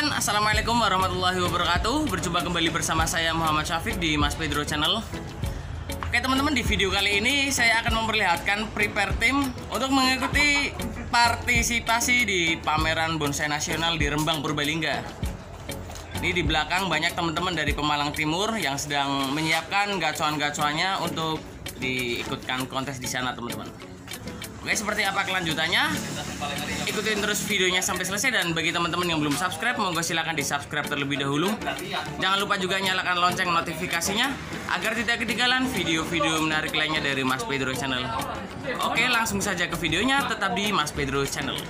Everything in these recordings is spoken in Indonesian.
teman-teman, assalamualaikum warahmatullahi wabarakatuh. Berjumpa kembali bersama saya Muhammad Syafiq di Mas Pedro Channel. Oke teman-teman, di video kali ini saya akan memperlihatkan prepare tim untuk mengikuti partisipasi di pameran bonsai nasional di Rembang, Purbalingga. Ini di belakang banyak teman-teman dari Pemalang Timur yang sedang menyiapkan gacuan-gacuannya untuk diikutkan kontes di sana teman-teman. Oke, seperti apa kelanjutannya? Ikutin terus videonya sampai selesai, dan bagi teman-teman yang belum subscribe, monggo silahkan di subscribe terlebih dahulu. Jangan lupa juga nyalakan lonceng notifikasinya agar tidak ketinggalan video-video menarik lainnya dari Mas Pedro Channel. Oke, langsung saja ke videonya, tetap di Mas Pedro Channel.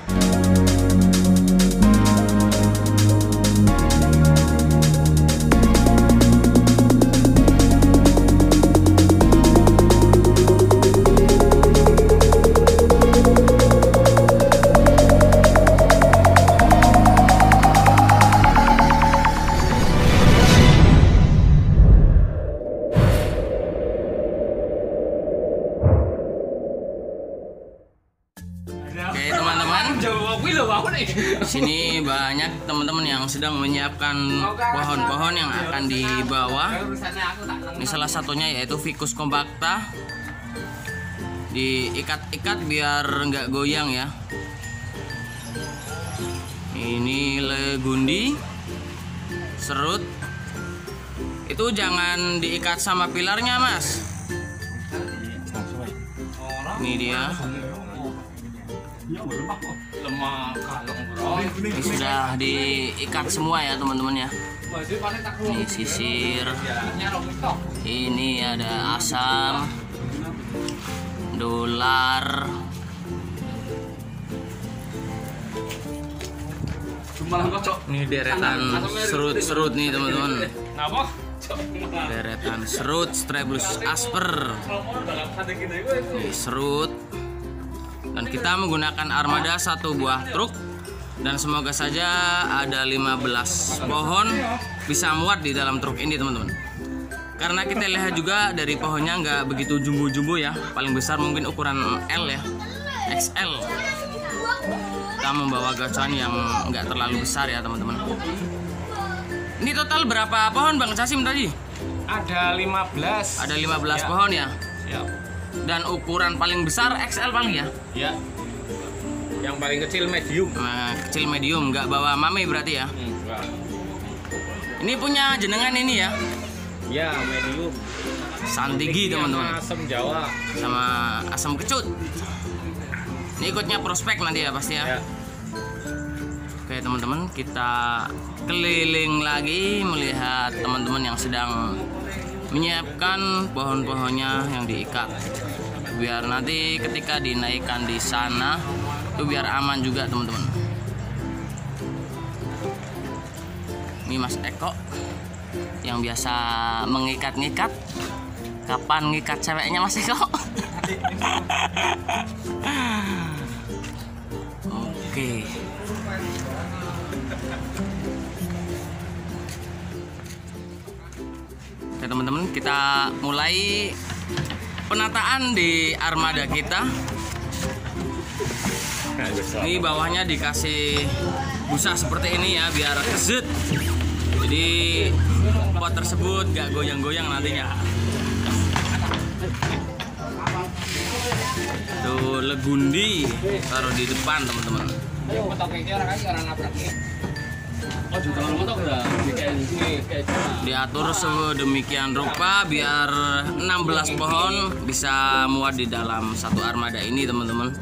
Oke teman-teman, di sini banyak teman-teman yang sedang menyiapkan pohon-pohon yang akan dibawa. Ini salah satunya yaitu Ficus compacta. Diikat-ikat biar nggak goyang ya. Ini legundi, serut. Itu jangan diikat sama pilarnya, Mas. Ini dia. Ini sudah diikat semua ya teman-teman ya. Ini sisir, ini ada asam, dolar, ini deretan serut-serut nih teman-teman. Deretan serut Strabulus asper. Ini serut. Dan kita menggunakan armada satu buah truk, dan semoga saja ada 15 pohon bisa muat di dalam truk ini teman-teman. Karena kita lihat juga dari pohonnya nggak begitu jumbo-jumbo ya, paling besar mungkin ukuran L ya, XL. Kita membawa gacuan yang nggak terlalu besar ya teman-teman. Ini total berapa pohon Bang Casim tadi? Ada 15. Ada 15 ya. Pohon ya? Ya. Dan ukuran paling besar XL paling ya? Ya. Yang paling kecil medium. Nah, kecil medium, nggak bawa mame berarti ya? Enggak. Ini punya jenengan ini ya? Ya, medium. Santigi teman-teman. Asam Jawa. Sama asam kecut. Ini ikutnya prospek nanti ya pasti ya? Ya. Oke teman-teman, kita keliling lagi melihat teman-teman yang sedang menyiapkan pohon-pohonnya yang diikat, biar nanti ketika dinaikkan di sana itu biar aman juga teman-teman. Ini Mas Eko yang biasa mengikat-ngikat. Kapan ngikat ceweknya Mas Eko? Oke. Oke teman-teman, kita mulai penataan di armada kita. Ini bawahnya dikasih busa seperti ini ya, biar keset. Jadi pot tersebut gak goyang-goyang nantinya. Tuh legundi taruh di depan teman-teman. Diatur sedemikian rupa biar 16 pohon bisa muat di dalam satu armada ini teman-teman.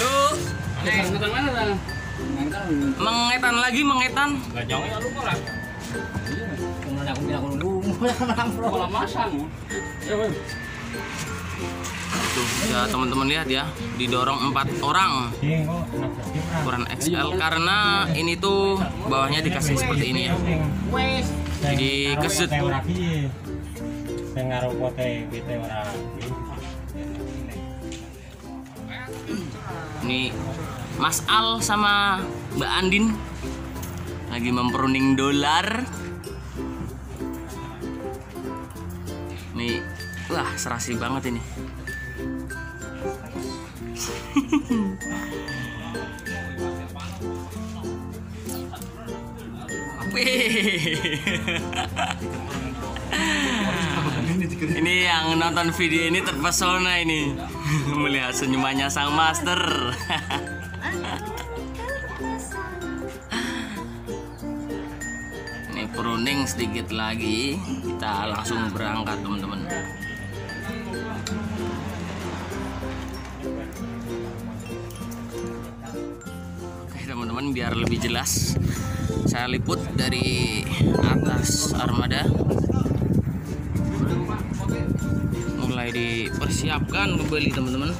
Yuk. Mengetan lagi, mengetan. Tuh, ya teman-teman lihat ya, didorong 4 orang, ukuran XL, karena ini tuh bawahnya dikasih seperti ini ya, jadi keset. Ini Mas Al sama Mbak Andin lagi memperunding dolar. Nih, wah serasi banget ini. Ini yang nonton video ini terpesona ini melihat senyumannya sang master. Ini pruning sedikit lagi, kita langsung berangkat teman-teman. Oke teman-teman, biar lebih jelas saya liput dari atas armada. Mulai dipersiapkan kembali teman-teman.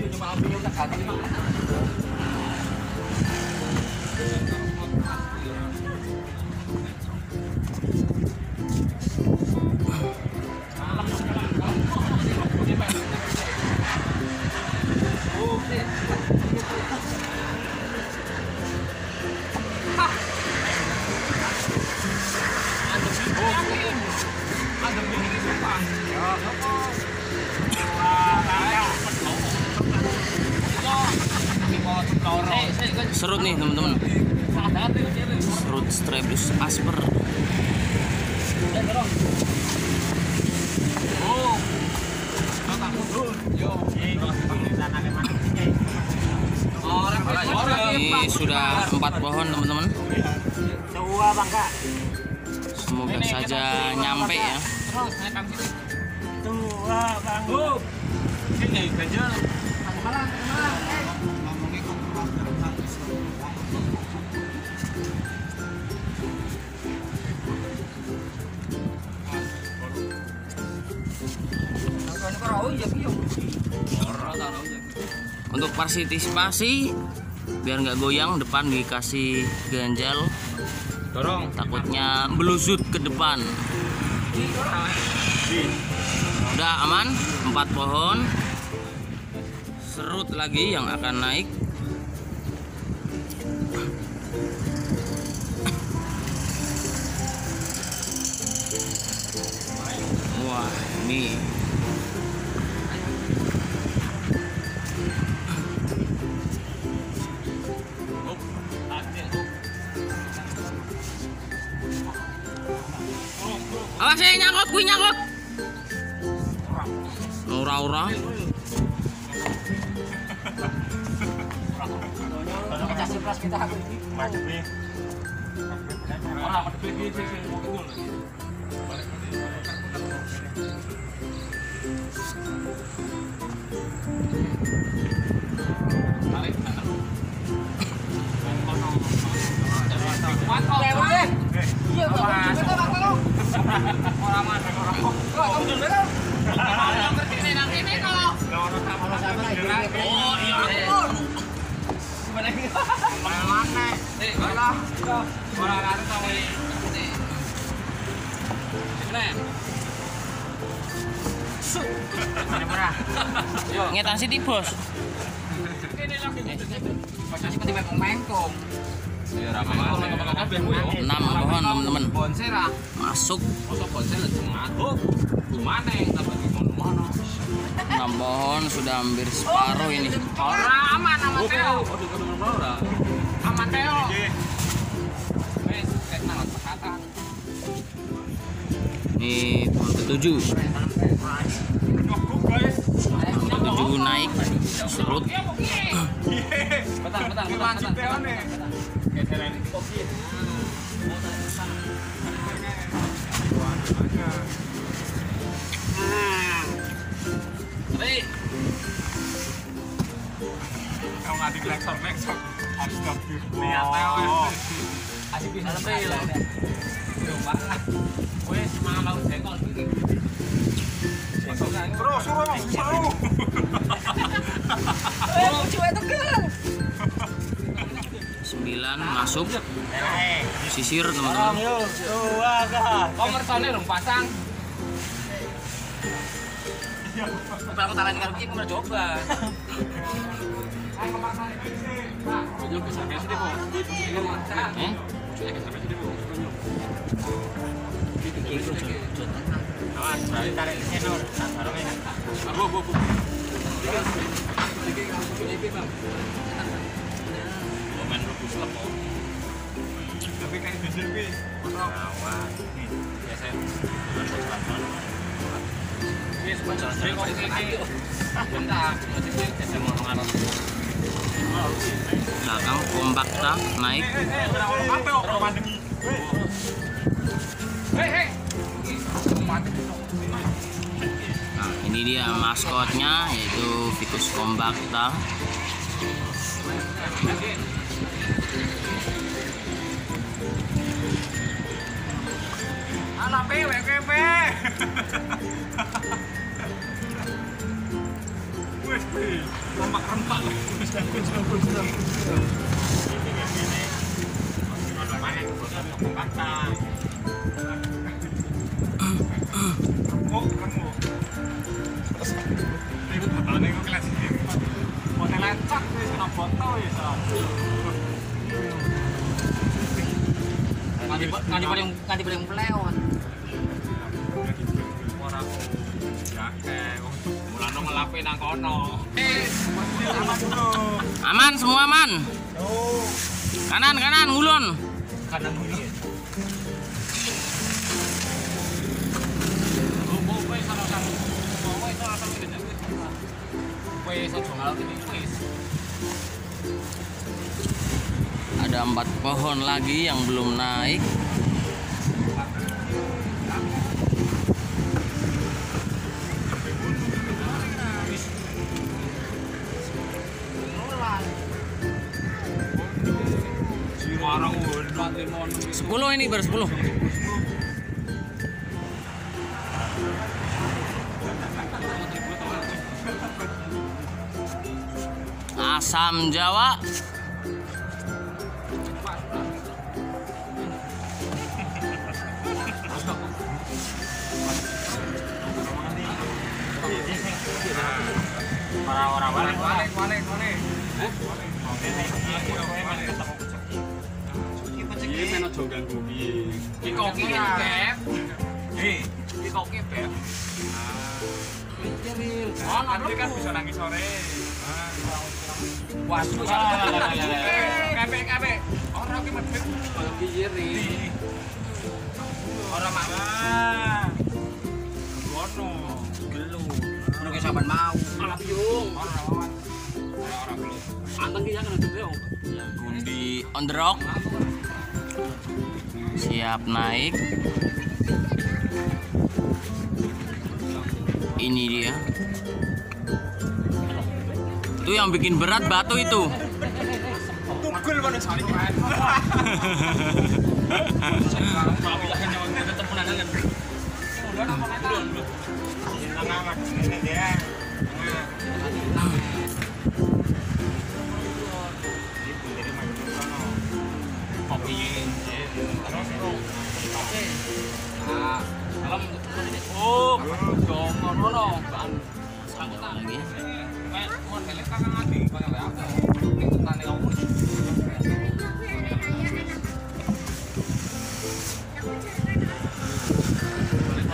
Serut nih teman-teman, serut Strabismus asper. Ini sudah 4 pohon teman-teman. Semoga saja nyampe ya. Untuk partisipasi biar nggak goyang, depan dikasih ganjal, Dorong. takutnya belusut ke depan. Udah aman, 4 pohon. Serut lagi yang akan naik. Wah, ini awas ya, nyangkut, gue nyangkut. Ora-ora. Ngetan sih bos. Enam pohon teman-teman masuk. 6 pohon sudah hampir separuh ini. Ini pohon ke-7. Pohon ke-7 naik serut. Kalau nggak diklekson astagfirullah. Asik bisa lebih lah. Wes malah jengkol iki. Terus seru. Cuek tegal. 9 masuk. Sisir teman-teman. Komertone rong pasang. Kalau talan kalau begini pernah coba. Lebih kayak besi lebih. Awas. Nih, biasa. Ini sponsor saya kok ini. Bentar, saya mau ngarep. Belakang kompakta naik. Nah, ini dia maskotnya yaitu Vitus Kompakta. Alah WKP. Wih, rempak-rempak. Nganti paling pelewon. Mulane ngelape nang kono. Aman, semua aman. Kanan, kanan, ngulon. Kanan bunyi. Ada 4 pohon lagi yang belum naik. Sepuluh ini baru 10. Asam Jawa. Orang-orang balik. Ini meno jogan kuwi. Iki koki Beb. Iki koki Beb. Oh, nanti kan bisa nangis sore. Waduh. Kabeh. Orang ki medhit piye ri. Ora mama. Ngono. Belum. Ono ke sampean mau. Ala piung. Ora belum. Anteng ki jangan ndek yo. Bundi on the rock. Siap naik. Ini dia. Itu yang bikin berat batu itu. Tugul mana sari ki.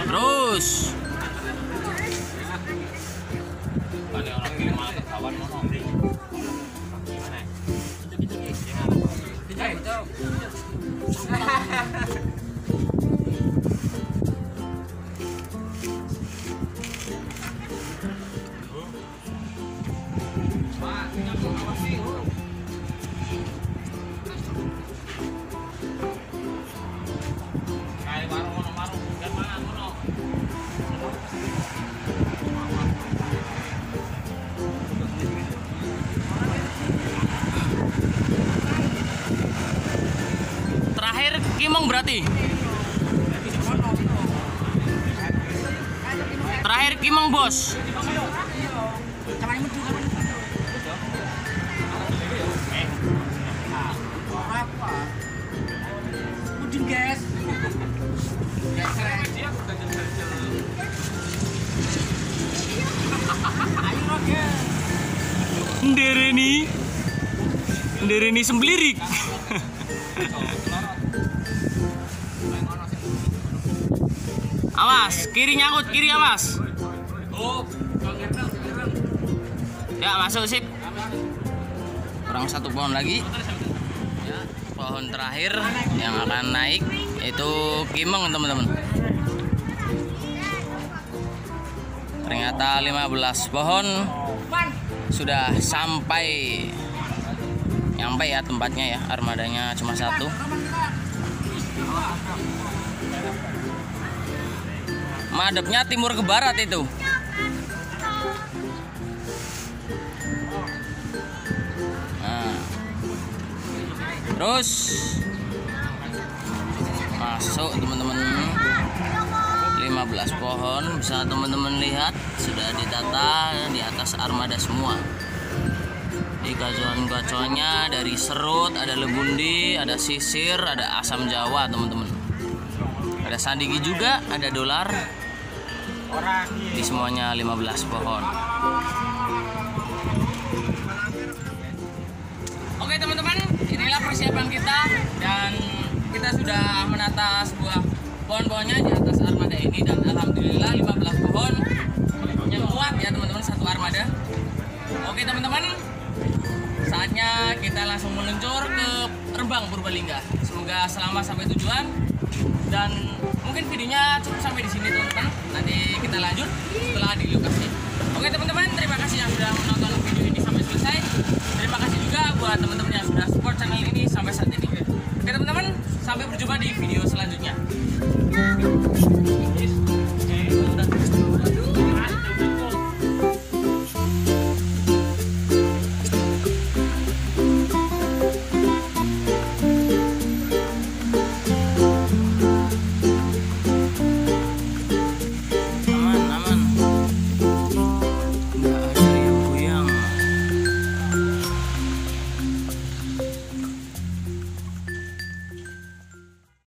Terus terakhir Kimong berarti. Terakhir Kimong bos. Mudin guys. Ndereni semblirik. Awas, kiri nyangkut, kiri awas. Ya masuk sip. Kurang 1 pohon lagi. pohon terakhir yang akan naik itu Kimeng teman-teman. Ternyata 15 pohon sudah nyampe ya tempatnya ya. Armadanya cuma satu. Madepnya timur ke barat itu. Nah, terus masuk teman-teman. 15 pohon bisa teman-teman lihat sudah ditata di atas armada semua. Di gacuan-gacuannya dari serut, ada lebundi, ada sisir, ada asam jawa teman-teman. Ada sandigi juga, ada dolar. Di semuanya 15 pohon. Oke teman-teman, inilah persiapan kita dan kita sudah menata sebuah pohon-pohonnya di atas armada ini dan alhamdulillah 15 pohon yang muat ya teman-teman satu armada. Oke teman-teman, saatnya kita langsung meluncur ke Rembang Purbalingga. Semoga selamat sampai tujuan dan mungkin videonya cukup sampai di sini teman-teman. Nanti kita lanjut setelah di lokasi. Oke teman-teman, terima kasih yang sudah menonton video ini sampai selesai. Terima kasih juga buat teman-teman yang sudah support channel ini sampai saat ini. Oke teman-teman, sampai berjumpa di video selanjutnya.